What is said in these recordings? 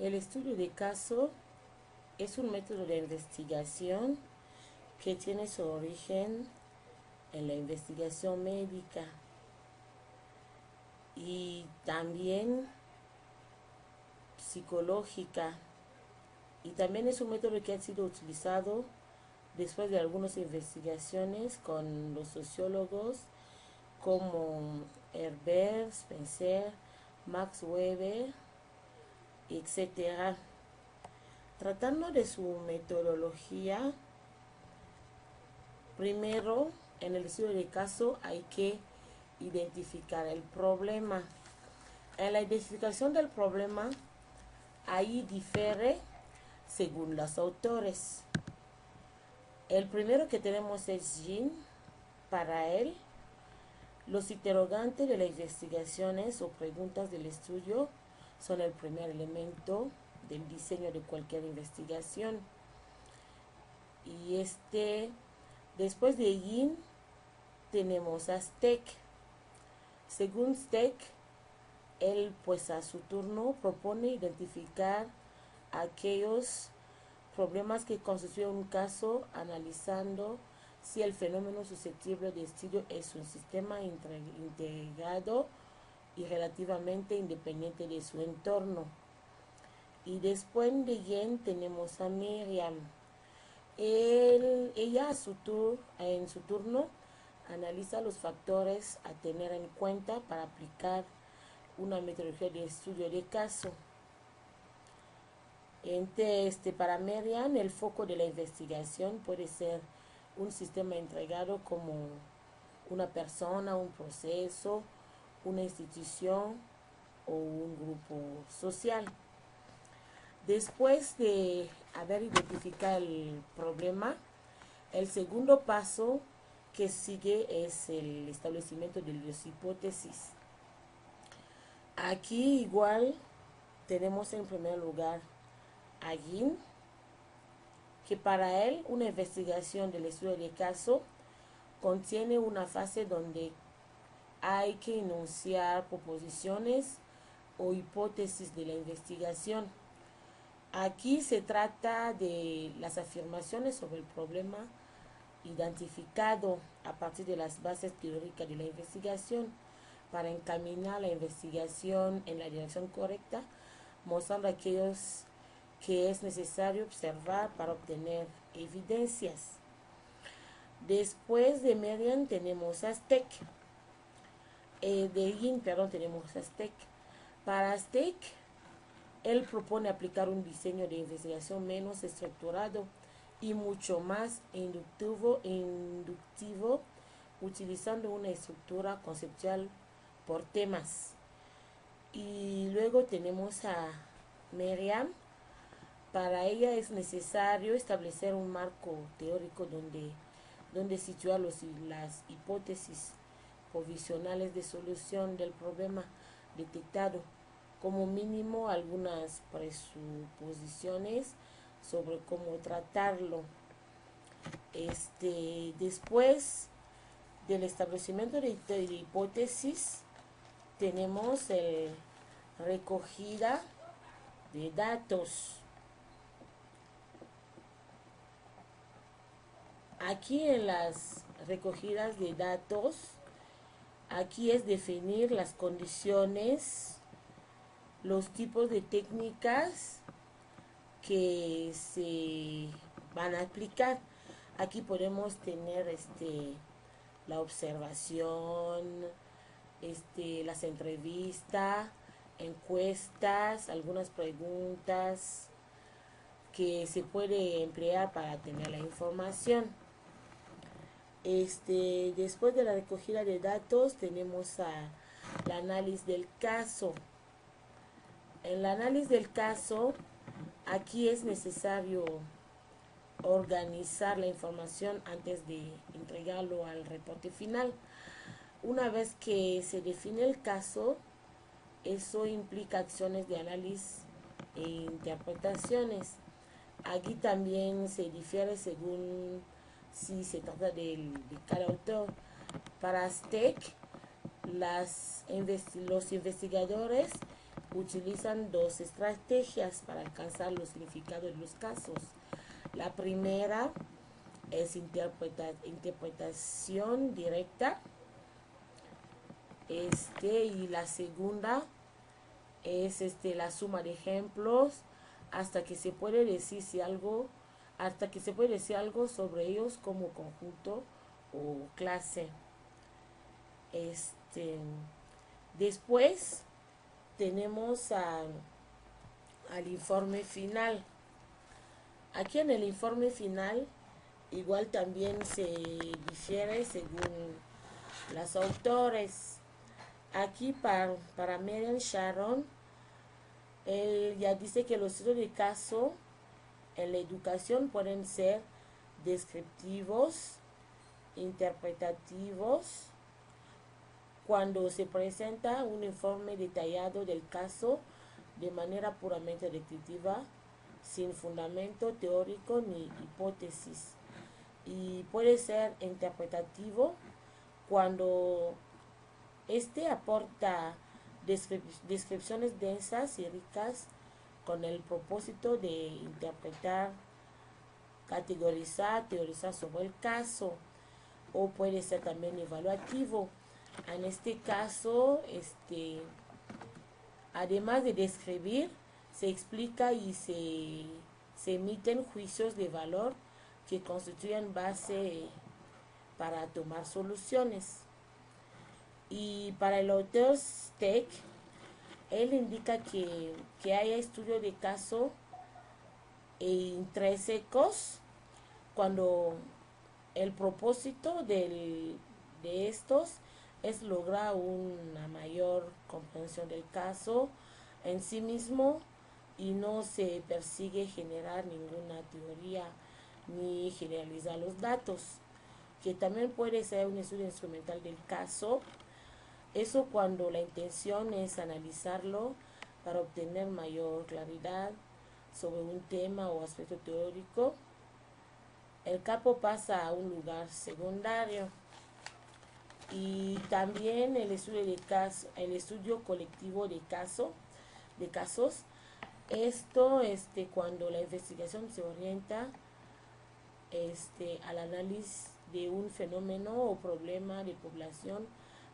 El estudio de caso es un método de investigación que tiene su origen en la investigación médica y también psicológica, y también es un método que ha sido utilizado después de algunas investigaciones con los sociólogos como Herbert Spencer, Max Weber, etc. Tratando de su metodología, primero en el estudio de caso hay que identificar el problema. En la identificación del problema, ahí difiere según los autores. El primero que tenemos es Jean. Para él, los interrogantes de las investigaciones o preguntas del estudio son el primer elemento del diseño de cualquier investigación. Y después de Yin tenemos a Steck. Según Steck, él pues a su turno propone identificar aquellos problemas que constituyen un caso, analizando si el fenómeno susceptible de estudio es un sistema integrado y relativamente independiente de su entorno. Y después de Yen tenemos a Miriam. Ella en su turno analiza los factores a tener en cuenta para aplicar una metodología de estudio de caso. Para Miriam, el foco de la investigación puede ser un sistema integrado como una persona, un proceso, una institución o un grupo social. Después de haber identificado el problema, el segundo paso que sigue es el establecimiento de las hipótesis. Aquí igual tenemos en primer lugar a Yin, que para él una investigación del estudio de caso contiene una fase donde hay que enunciar proposiciones o hipótesis de la investigación. Aquí se trata de las afirmaciones sobre el problema identificado a partir de las bases teóricas de la investigación para encaminar la investigación en la dirección correcta, mostrando aquellos que es necesario observar para obtener evidencias. Después de Miriam tenemos a Steck. Tenemos a Steck. Para Steck, él propone aplicar un diseño de investigación menos estructurado y mucho más inductivo, utilizando una estructura conceptual por temas. Y luego tenemos a Miriam. Para ella es necesario establecer un marco teórico donde situar las hipótesis provisionales de solución del problema detectado, como mínimo algunas presuposiciones sobre cómo tratarlo. Después del establecimiento de hipótesis, tenemos recogida de datos. Aquí en las recogidas de datos, aquí es definir las condiciones, los tipos de técnicas que se van a aplicar. Aquí podemos tener la observación, las entrevistas, encuestas, algunas preguntas que se puede emplear para tener la información. Después de la recogida de datos tenemos el análisis del caso. En el análisis del caso, aquí es necesario organizar la información antes de entregarlo al reporte final. Una vez que se define el caso, eso implica acciones de análisis e interpretaciones. Aquí también se difiere según si se trata de cada autor. Para Steck, los investigadores utilizan dos estrategias para alcanzar los significados de los casos. La primera es interpretación directa, y la segunda es la suma de ejemplos hasta que se puede decir algo sobre ellos como conjunto o clase. Después tenemos al informe final. Aquí en el informe final igual también se difiere según los autores. Aquí para Merian Sharon, él ya dice que los estudios de caso en la educación pueden ser descriptivos, interpretativos, cuando se presenta un informe detallado del caso de manera puramente descriptiva, sin fundamento teórico ni hipótesis. Y puede ser interpretativo cuando aporta descripciones densas y ricas con el propósito de interpretar, categorizar, teorizar sobre el caso. O puede ser también evaluativo. En este caso, además de describir, se explica y se emiten juicios de valor que constituyen base para tomar soluciones. Y para el autor Steck, él indica que haya estudio de caso intrínsecos cuando el propósito de estos es lograr una mayor comprensión del caso en sí mismo y no se persigue generar ninguna teoría ni generalizar los datos, que también puede ser un estudio instrumental del caso. Eso cuando la intención es analizarlo para obtener mayor claridad sobre un tema o aspecto teórico. El capo pasa a un lugar secundario. Y también el estudio colectivo de casos. Esto cuando la investigación se orienta al análisis de un fenómeno o problema de población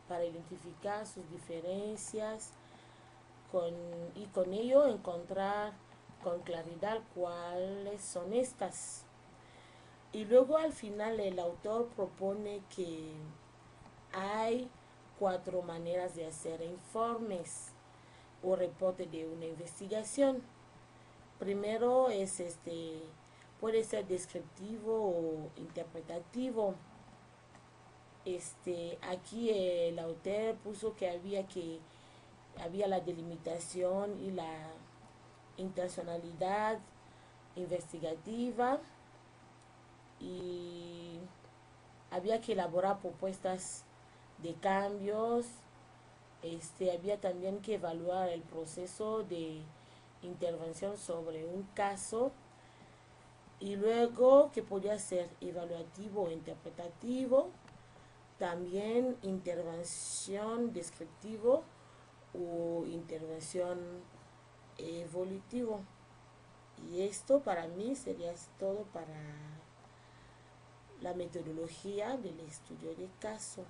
para identificar sus diferencias y con ello encontrar con claridad cuáles son estas. Y luego al final el autor propone que hay 4 maneras de hacer informes o reporte de una investigación. Primero puede ser descriptivo o interpretativo. Aquí el autor puso que había la delimitación y la intencionalidad investigativa y había que elaborar propuestas de cambios. Había también que evaluar el proceso de intervención sobre un caso y luego que podía ser evaluativo o interpretativo, también intervención descriptivo o intervención evolutivo. Y esto para mí sería todo para la metodología del estudio de caso.